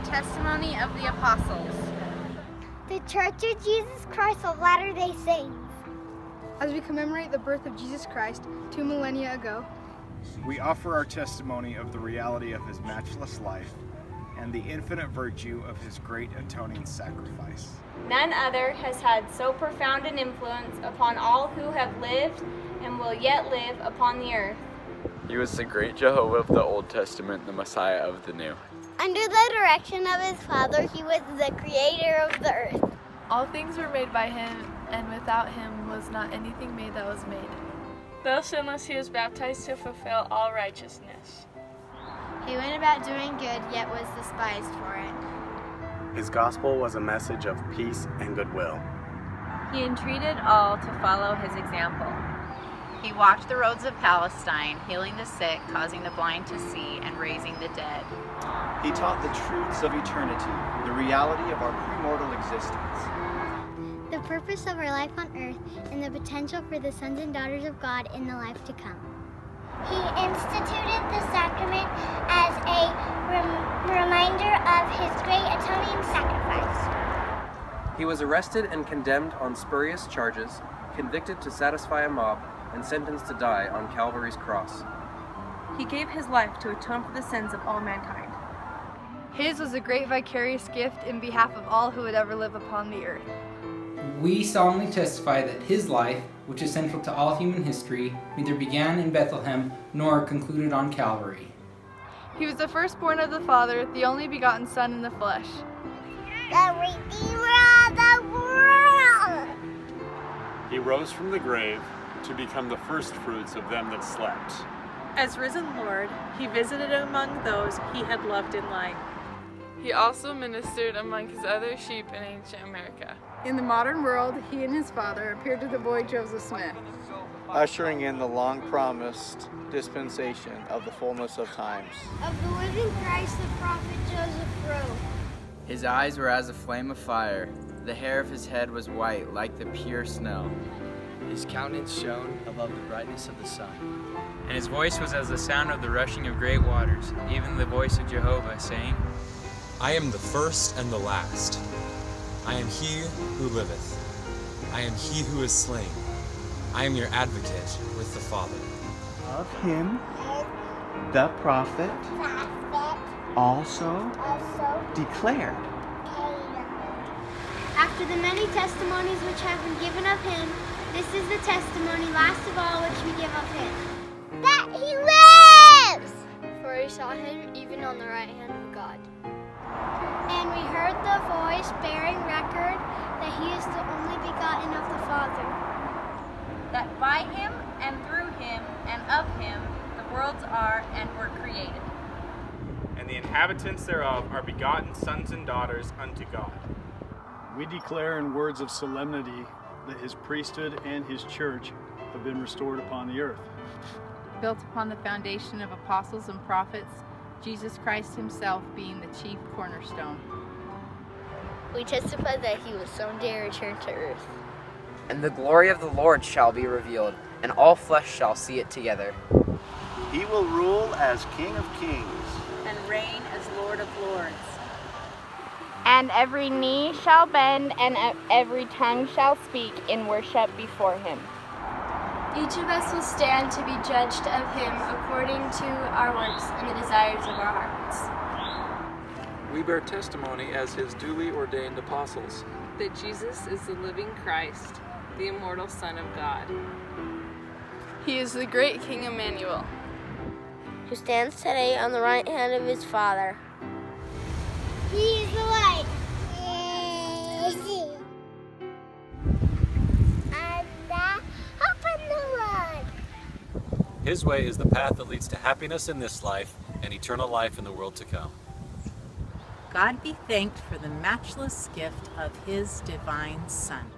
testimony of the apostles. The Church of Jesus Christ of Latter-day Saints. As we commemorate the birth of Jesus Christ 2 millennia ago, we offer our testimony of the reality of his matchless life and the infinite virtue of his great atoning sacrifice. None other has had so profound an influence upon all who have lived and will yet live upon the earth. He was the great Jehovah of the Old Testament, the Messiah of the New. Under the direction of his Father, he was the creator of the earth. All things were made by him, and without him was not anything made that was made. Though sinless, he was baptized to fulfill all righteousness. He went about doing good, yet was despised for it. His gospel was a message of peace and goodwill. He entreated all to follow his example. He walked the roads of Palestine, healing the sick, causing the blind to see, and raising the dead. He taught the truths of eternity, the reality of our premortal existence, the purpose of our life on earth, and the potential for the sons and daughters of God in the life to come. He instituted the sacrament as a reminder of his great atoning sacrifice. He was arrested and condemned on spurious charges, convicted to satisfy a mob, and sentenced to die on Calvary's cross. He gave his life to atone for the sins of all mankind. his was a great vicarious gift in behalf of all who would ever live upon the earth. We solemnly testify that his life, which is central to all human history, neither began in Bethlehem nor concluded on Calvary. He was the firstborn of the Father, the only begotten Son in the flesh. The Redeemer of the world! He rose from the grave to become the firstfruits of them that slept. As risen Lord, he visited among those he had loved in life. He also ministered among his other sheep in ancient America. In the modern world, he and his father appeared to the boy Joseph Smith, ushering in the long-promised dispensation of the fullness of times. Of the living Christ, the prophet Joseph wrote. His eyes were as a flame of fire. The hair of his head was white, like the pure snow. His countenance shone above the brightness of the sun. And his voice was as the sound of the rushing of great waters, even the voice of Jehovah, saying, I am the first and the last. I am he who liveth. I am he who is slain. I am your advocate with the Father. Of him, the prophet also declared. After the many testimonies which have been given of him, this is the testimony last of all which we give of him. That he lives! For we saw him even on the right hand of God. And we heard the voice bearing record that he is the only begotten of the Father. That by him and through him and of him the worlds are and were created. And the inhabitants thereof are begotten sons and daughters unto God. We declare in words of solemnity that his priesthood and his church have been restored upon the earth. Built upon the foundation of apostles and prophets, Jesus Christ himself being the chief cornerstone. We testify that he was someday returned to earth. And the glory of the Lord shall be revealed, and all flesh shall see it together. He will rule as King of Kings and reign as Lord of Lords. And every knee shall bend and every tongue shall speak in worship before him. Each of us will stand to be judged of him according to our works and the desires of our hearts. We bear testimony as his duly ordained apostles that Jesus is the living Christ, the immortal Son of God. He is the great King Emmanuel, who stands today on the right hand of his Father. He is the light. And the hope in the world. His way is the path that leads to happiness in this life and eternal life in the world to come. God be thanked for the matchless gift of his divine Son.